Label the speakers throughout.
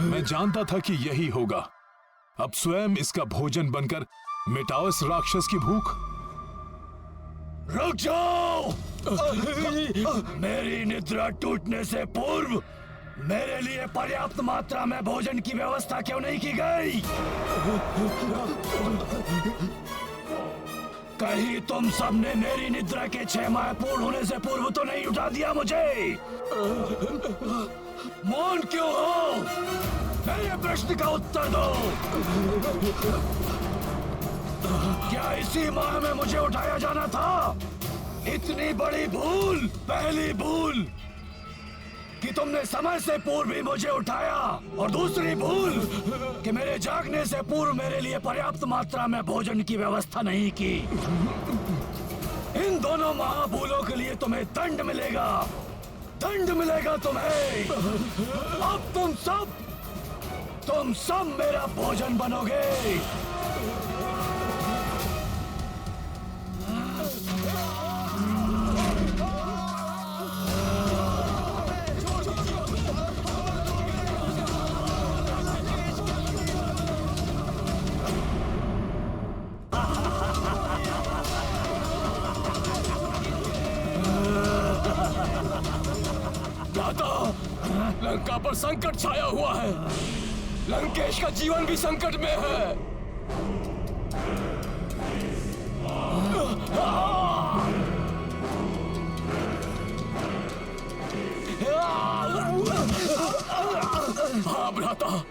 Speaker 1: मैं जानता था कि यही होगा। अब स्वयं इसका भोजन बनकर मिटाओ इस राक्षस की भूख।
Speaker 2: रुक जाओ! मेरी निद्रा टूटने से पूर्व मेरे लिए पर्याप्त मात्रा में भोजन की व्यवस्था क्यों नहीं की गई? कहीं तुम सबने मेरी निद्रा के 6 माह पूर्ण होने से पूर्व तो नहीं उठा दिया मुझे? मौन क्यों हो? मेरे प्रश्न का उत्तर दो। क्या इसी माह में मुझे उठाया जाना था? इतनी बड़ी भूल, पहली भूल कि तुमने समय से पूर्व ही मुझे उठाया, और दूसरी भूल कि मेरे जागने से पूर्व मेरे लिए पर्याप्त मात्रा में भोजन की व्यवस्था नहीं की। इन दोनों महाभूलों के लिए तुम्हें दंड मिलेगा, दंड मिलेगा तुम्हें। अब तुम सब मेरा भोजन बनोगे।
Speaker 3: लंका पर संकट छाया हुआ है। लंकेश का जीवन भी संकट में है। हाँ भ्राता,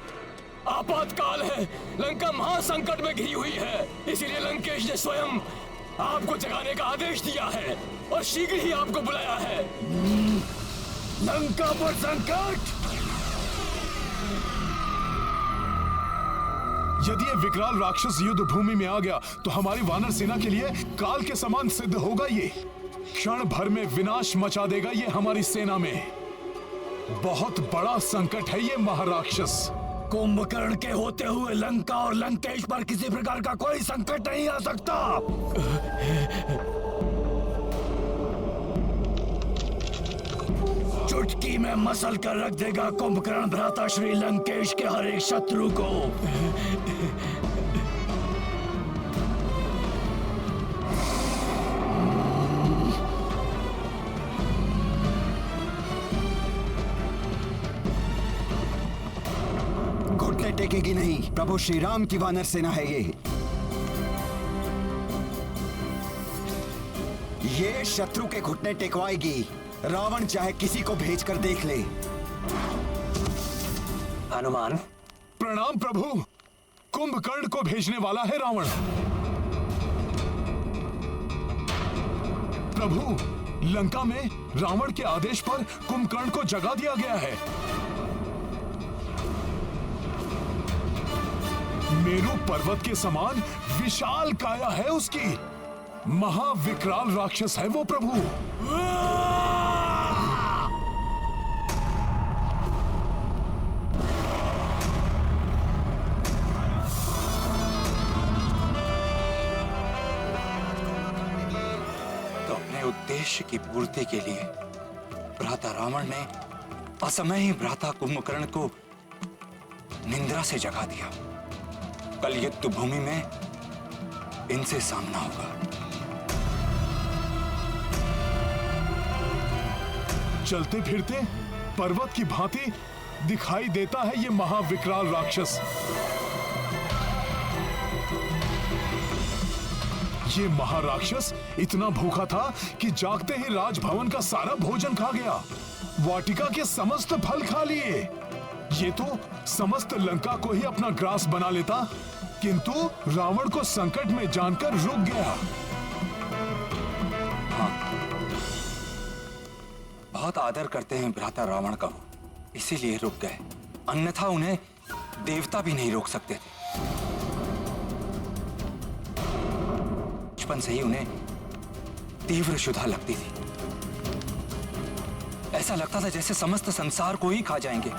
Speaker 3: आपातकाल है। लंका महासंकट में घिरी हुई है। इसीलिए लंकेश ने स्वयं आपको जगाने का आदेश दिया है और शीघ्र ही आपको बुलाया है।
Speaker 2: लंका पर संकट?
Speaker 1: यदि ये विकराल राक्षस युद्ध भूमि में आ गया तो हमारी वानर सेना के लिए काल के समान सिद्ध होगा। ये क्षण भर में विनाश मचा देगा ये हमारी सेना में। बहुत बड़ा संकट है ये महाराक्षस।
Speaker 2: कुंभकर्ण के होते हुए लंका और लंकेश पर किसी प्रकार का कोई संकट नहीं आ सकता। चुटकी में मसल कर रख देगा कुंभकर्ण भ्राता श्री लंकेश के हर एक शत्रु को।
Speaker 4: घुटने टेकेगी नहीं। प्रभु श्री राम की वानर सेना है ये शत्रु के घुटने टेकवाएगी। रावण चाहे किसी को भेजकर देख ले।
Speaker 3: हनुमान।
Speaker 1: प्रणाम प्रभु। कुंभकर्ण को भेजने वाला है रावण। प्रभु, लंका में रावण के आदेश पर कुंभकर्ण को जगा दिया गया है। मेरू पर्वत के समान विशाल काया है उसकी। महाविकराल राक्षस है वो प्रभु।
Speaker 5: उद्देश्य की पूर्ति के लिए भ्राता रावण ने असमय ही भ्राता कुंभकर्ण को निंद्रा से जगा दिया। कल युद्ध भूमि में इनसे सामना होगा।
Speaker 1: चलते फिरते पर्वत की भांति दिखाई देता है ये महाविकराल राक्षस। ये महाराक्षस इतना भूखा था कि जागते ही राजभवन का सारा भोजन खा गया। वाटिका के समस्त फल खा लिए। ये तो समस्त लंका को ही अपना ग्रास बना लेता, किंतु रावण को संकट में जानकर रुक गया।
Speaker 5: हाँ, बहुत आदर करते हैं भ्राता रावण का वो, इसीलिए रुक गए। अन्यथा उन्हें देवता भी नहीं रोक सकते थे। बचपन से ही उन्हें तीव्र क्षुधा लगती थी। ऐसा लगता था जैसे समस्त संसार को ही खा जाएंगे।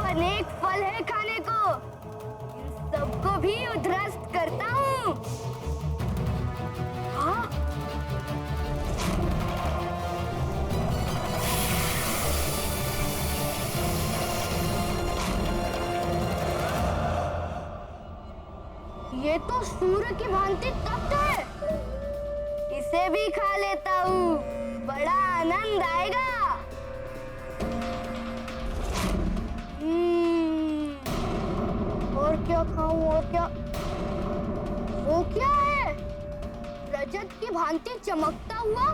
Speaker 6: अनेक फल है खाने को, इन सबको भी उध्वस्त करता हूँ। हाँ? ये तो सूर्य की भांति तप्त है, इसे भी खा लेता हूँ, बड़ा आनंद आएगा। और क्या खाऊं, और क्या? वो क्या है? रजत की भांति चमकता हुआ?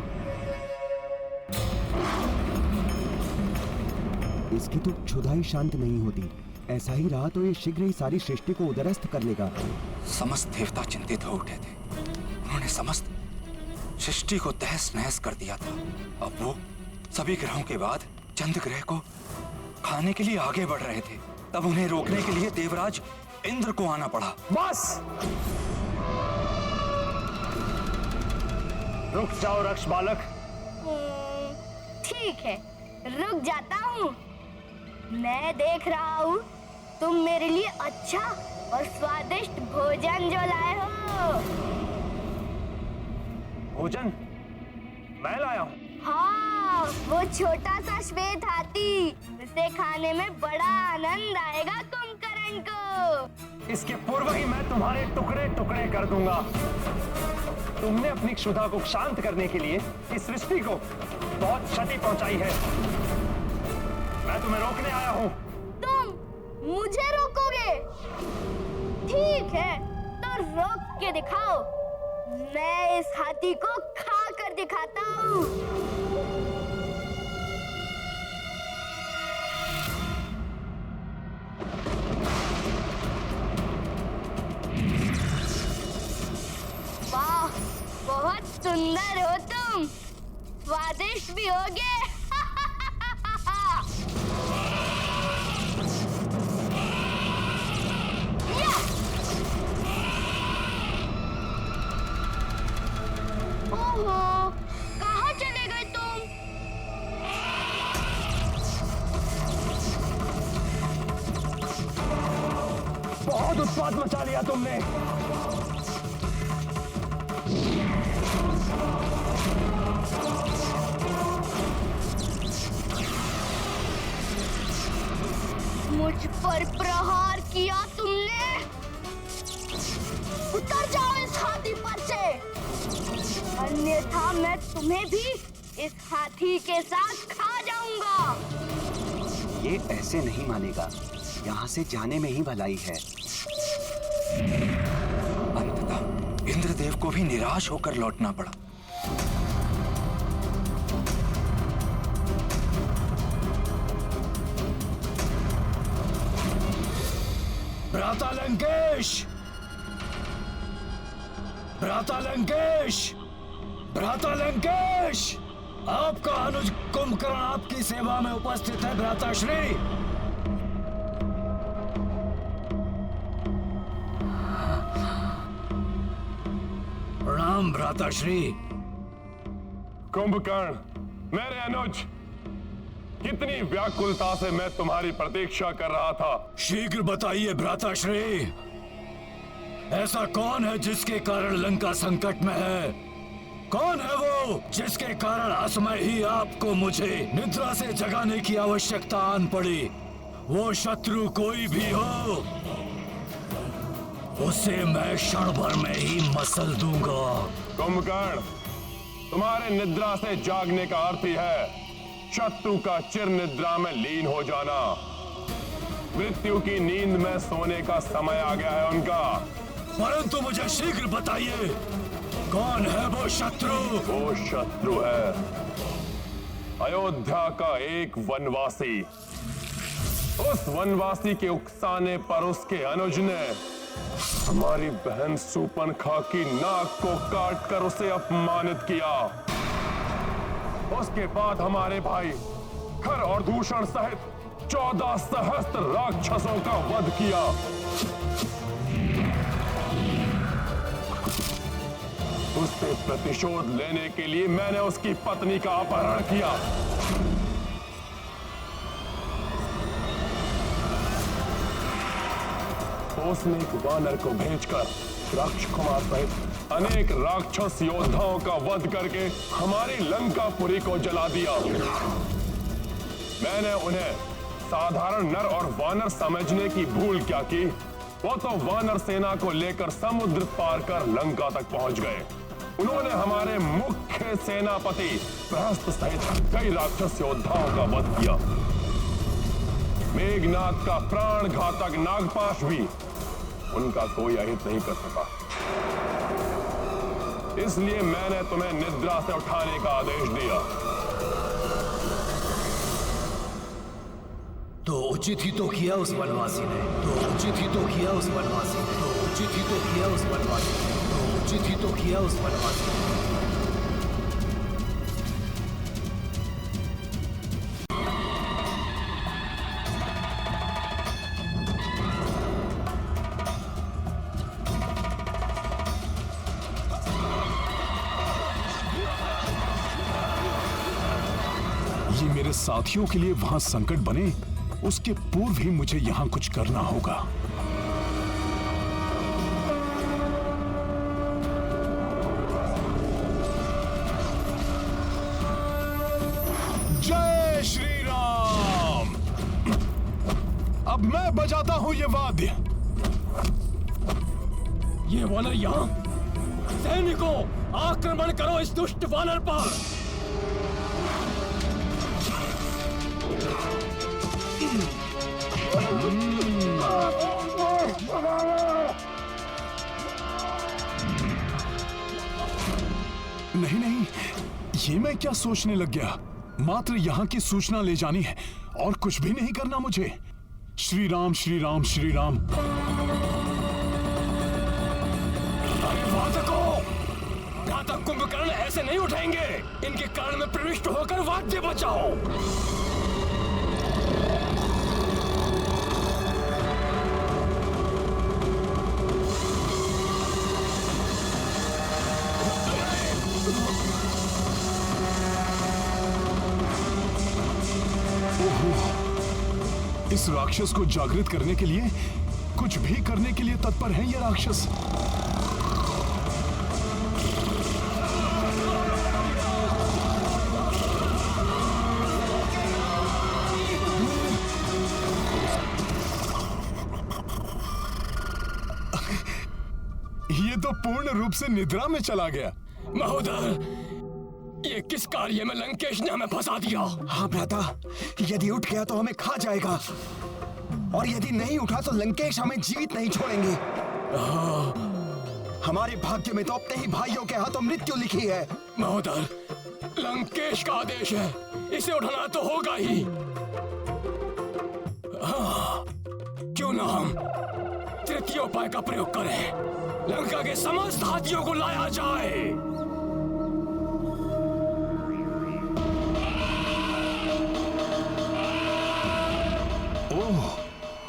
Speaker 7: इसकी तो क्षुधा ही शांत नहीं होती। ऐसा ही रहा तो ये शीघ्र ही सारी सृष्टि को उदरस्त कर लेगा।
Speaker 5: समस्त देवता चिंतित हो उठे थे। उन्होंने समस्त सृष्टि को तहस नहस कर दिया था। अब वो सभी ग्रहों के बाद चंद्र ग्रह को खाने के लिए आगे बढ़ रहे थे। तब उन्हें रोकने के लिए देवराज इंद्र को आना पड़ा।
Speaker 3: बस रुक जाओ रक्ष बालक।
Speaker 6: ठीक है, रुक जाता हूँ। मैं देख रहा हूँ तुम मेरे लिए अच्छा और स्वादिष्ट भोजन जो लाए हो।
Speaker 3: भोजन मैं लाया हूँ?
Speaker 6: हाँ, वो छोटा सा श्वेत हाथी, उसे खाने में बड़ा आनंद आएगा कुंभकर्ण को।
Speaker 3: इसके पूर्व ही मैं तुम्हारे टुकड़े टुकड़े कर दूंगा। तुमने अपनी क्षुधा को शांत करने के लिए इस सृष्टि को बहुत क्षति पहुंचाई है। मैं तुम्हें रोकने आया हूँ।
Speaker 6: तुम मुझे रोकोगे? ठीक है, तो रोक के दिखाओ। मैं इस हाथी को खा कर दिखाता हूँ। वाह, बहुत सुंदर हो तुम, स्वादिष्ट भी होगे। ओहो, कहाँ चले गए तुम?
Speaker 3: बहुत उत्पात मचा लिया तुमने।
Speaker 6: मुझ पर प्रहार किया तुमने। उतर जाओ इस हाथी पर से, अन्यथा मैं तुम्हें भी इस हाथी के साथ खा जाऊंगा।
Speaker 7: ये ऐसे नहीं मानेगा, यहाँ से जाने में ही भलाई है।
Speaker 5: अंततः इंद्रदेव को भी निराश होकर लौटना पड़ा।
Speaker 2: भ्राता लंकेश, भ्राता लंकेश, भ्राता लंकेश, आपका अनुज कुंभकर्ण आपकी सेवा में उपस्थित है भ्राता श्री। प्रणाम भ्राता श्री।
Speaker 8: कुंभकर्ण, मेरे अनुज, कितनी व्याकुलता से मैं तुम्हारी प्रतीक्षा कर रहा था।
Speaker 2: शीघ्र बताइए भ्राता श्री, ऐसा कौन है जिसके कारण लंका संकट में है? कौन है वो जिसके कारण असमय ही आपको मुझे निद्रा से जगाने की आवश्यकता आन पड़ी? वो शत्रु कोई भी हो, उसे मैं क्षण भर में ही मसल दूंगा।
Speaker 8: कुंभकर्ण, तुम्हारे निद्रा से जागने का अर्थ ही है शत्रु का चिर निद्रा में लीन हो जाना। मृत्यु की नींद में सोने का समय आ गया है उनका।
Speaker 2: परंतु मुझे शीघ्र बताइए, कौन है वो शत्रु?
Speaker 8: वो शत्रु है अयोध्या का एक वनवासी। उस वनवासी के उकसाने पर उसके अनुज ने हमारी बहन सूर्पनखा की नाक को काटकर उसे अपमानित किया। उसके बाद हमारे भाई खर और दूषण सहित 14 सहस्त्र राक्षसों का वध किया। उससे प्रतिशोध लेने के लिए मैंने उसकी पत्नी का अपहरण किया। ठोसने एक वानर को भेजकर राक्षकुमार सहित अनेक राक्षस योद्धाओं का वध करके हमारी लंकापुरी को जला दिया। मैंने उन्हें साधारण नर और वानर समझने की भूल क्या की, वो तो वानर सेना को लेकर समुद्र पार कर लंका तक पहुंच गए। उन्होंने हमारे मुख्य सेनापति प्रहस्त सहित कई राक्षस योद्धाओं का वध किया। मेघनाथ का प्राण घातक नागपाश भी उनका कोई अहित नहीं कर सका। इसलिए मैंने तुम्हें निद्रा से उठाने का आदेश दिया।
Speaker 2: तो उचित ही तो किया उस वनवासी ने, तो उचित ही तो किया उस वनवासी ने, तो उचित ही तो किया उस वनवासी ने, तो उचित ही तो किया उस वनवासी ने।
Speaker 1: ये मेरे साथियों के लिए वहां संकट बने, उसके पूर्व ही मुझे यहां कुछ करना होगा। जय श्री राम। अब मैं बजाता हूं ये वाद्य।
Speaker 3: ये वानर यहाँ। सैनिकों, आक्रमण करो इस दुष्ट वानर पर।
Speaker 1: नहीं नहीं, ये मैं क्या सोचने लग गया। मात्र यहाँ की सूचना ले जानी है और कुछ भी नहीं करना मुझे। श्री राम श्री राम श्री राम।
Speaker 3: घातक कुंभकर्ण ऐसे नहीं उठाएंगे। इनके कान में प्रविष्ट होकर वाद्य बचाओ।
Speaker 1: इस राक्षस को जागृत करने के लिए, कुछ भी करने के लिए तत्पर है ये राक्षस। ये तो पूर्ण रूप से निद्रा में चला गया।
Speaker 3: महोदय, ये किस कार्य में लंकेश ने हमें फंसा दिया?
Speaker 4: हाँ भ्राता, यदि उठ गया तो हमें खा जाएगा, और यदि नहीं उठा तो लंकेश हमें जीवित नहीं छोड़ेंगे। हमारे भाग्य में तो अपने ही भाइयों के हाथों मृत्यु लिखी है।
Speaker 3: महोदय, लंकेश का आदेश है, इसे उठाना तो होगा ही। क्यों ना हम तृतीय उपाय का प्रयोग करें। लंका के समस्त हाथियों को लाया जाए।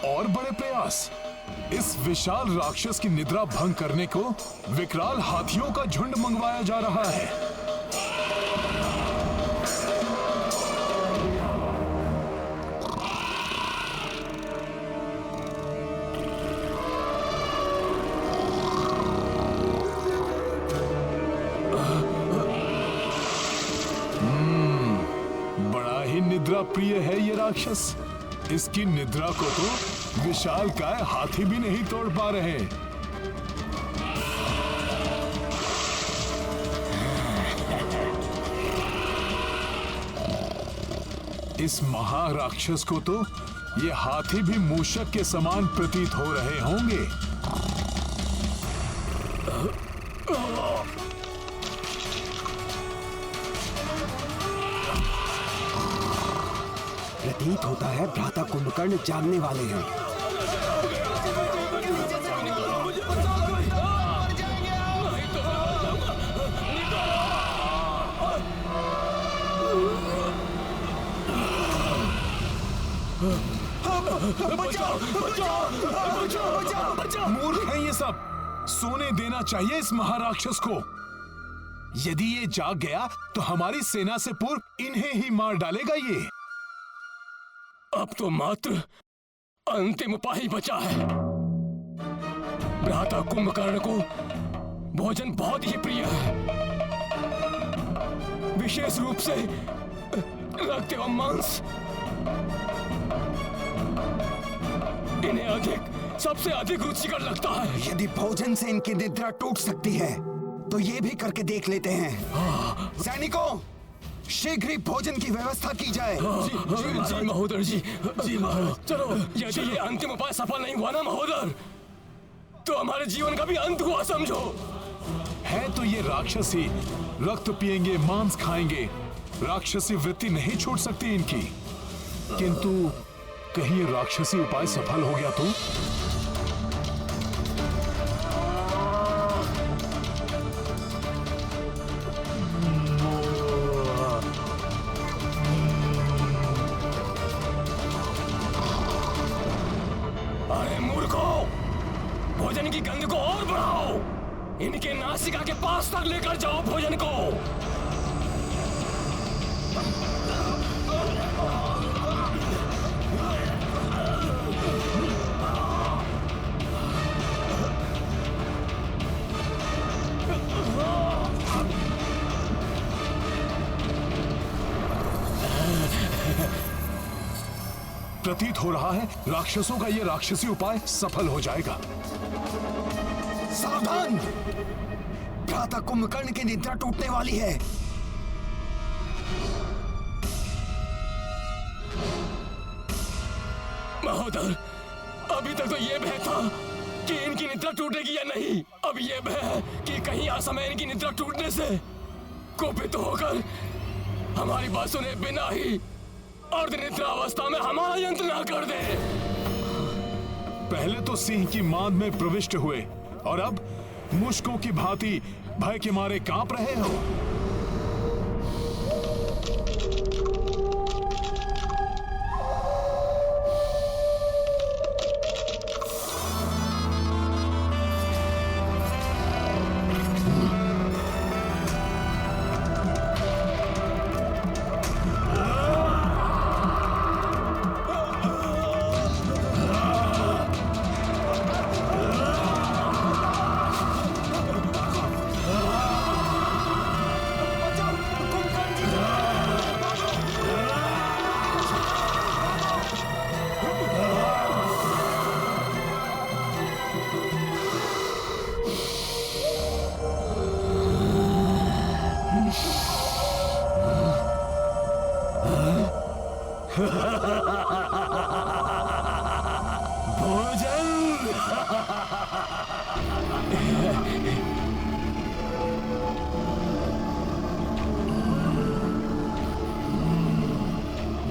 Speaker 1: और बड़े प्रयास। इस विशाल राक्षस की निद्रा भंग करने को विकराल हाथियों का झुंड मंगवाया जा रहा है। बड़ा ही निद्रा प्रिय है ये राक्षस। इसकी निद्रा को तो विशालकाय हाथी भी नहीं तोड़ पा रहे। इस महाराक्षस को तो ये हाथी भी मूषक के समान प्रतीत हो रहे होंगे।
Speaker 7: प्रतीत होता है भ्राता कुंभकर्ण जागने वाले हैं।
Speaker 1: मूर्ख हैं ये सब। सोने देना चाहिए इस महाराक्षस को। यदि ये जाग गया तो हमारी सेना से पूर्व इन्हें ही मार डालेगा ये।
Speaker 3: अब तो मात्र अंतिम उपाय ही बचा है। भ्राता कुंभकर्ण को भोजन बहुत ही प्रिय है, विशेष रूप से रक्त एवं मांस। इन्हें सबसे अधिक रुचिकर लगता है।
Speaker 4: यदि भोजन से इनकी निद्रा टूट सकती है तो ये भी करके देख लेते हैं। सैनिकों, शीघ्र ही भोजन की व्यवस्था की जाए।
Speaker 3: जी महोदर जी। जी महाराज। चलो, यदि ये अंतिम उपाय सफल नहीं हुआ ना महोदर, तो हमारे जीवन का भी अंत हुआ समझो।
Speaker 1: है तो ये राक्षसी, रक्त पिएंगे, मांस खाएंगे, राक्षसी वृत्ति नहीं छूट सकती इनकी। किंतु कहीं ये राक्षसी उपाय सफल हो गया तो?
Speaker 3: अरे मूर्खों, भोजन की गंध को और बढ़ाओ, इनके नासिका के पास तक लेकर जाओ भोजन को।
Speaker 1: प्रतीत हो रहा है राक्षसों का ये राक्षसी उपाय सफल हो जाएगा।
Speaker 4: सावधान! भ्राता कुंभकर्ण की निद्रा टूटने वाली है।
Speaker 3: महोदर, अभी तक तो ये भय था कि इनकी निद्रा टूटेगी या नहीं। अब ये भय है कि कहीं असमय इनकी निद्रा टूटने से कुपित होकर हमारी बात सुने बिना ही अर्धनिद्रा अवस्था में हमारा यंत्र ना कर दे।
Speaker 1: पहले तो सिंह की मांद में प्रविष्ट हुए और अब मुश्कों की भांति भय के मारे कांप रहे हो।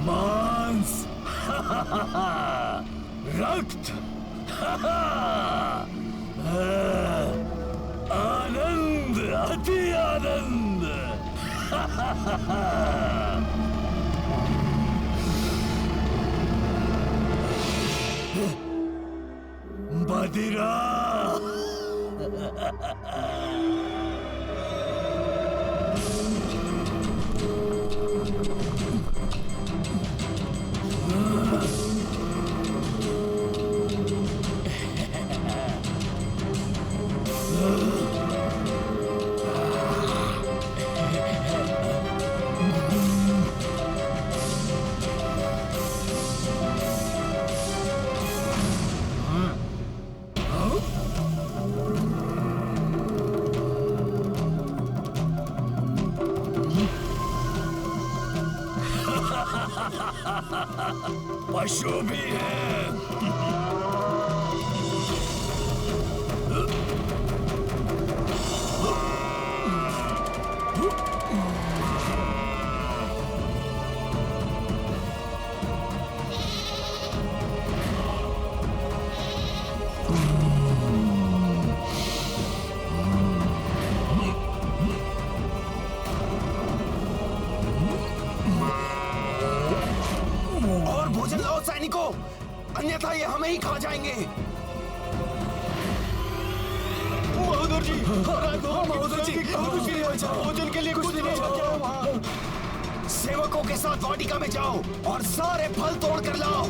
Speaker 2: मांस, रक्त, आनंद, अति आनंद। मदिरा। पशु भी है।
Speaker 4: और भोजन लाओ सैनिकों, अन्यथा ये हमें ही खा जाएंगे।
Speaker 2: महोदर जी, महोदर जी, भोजन के लिए कुछ नहीं।
Speaker 4: सेवकों के साथ वाटिका में जाओ और सारे फल तोड़ कर लाओ।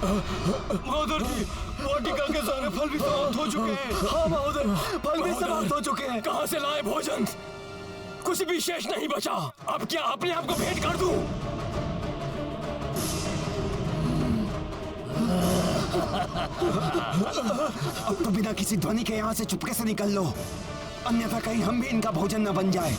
Speaker 2: महोदर जी, वाटिका के सारे फल भी समाप्त हो चुके हैं। हाँ महोदर, फल भी समाप्त हो चुके हैं।
Speaker 3: कहां से लाए भोजन? कुछ भी शेष नहीं बचा। अब क्या अपने आप को भेंट कर दूं?
Speaker 4: अब तो बिना किसी ध्वनि के यहाँ से चुपके से निकल लो, अन्यथा कहीं हम भी इनका भोजन न बन जाए।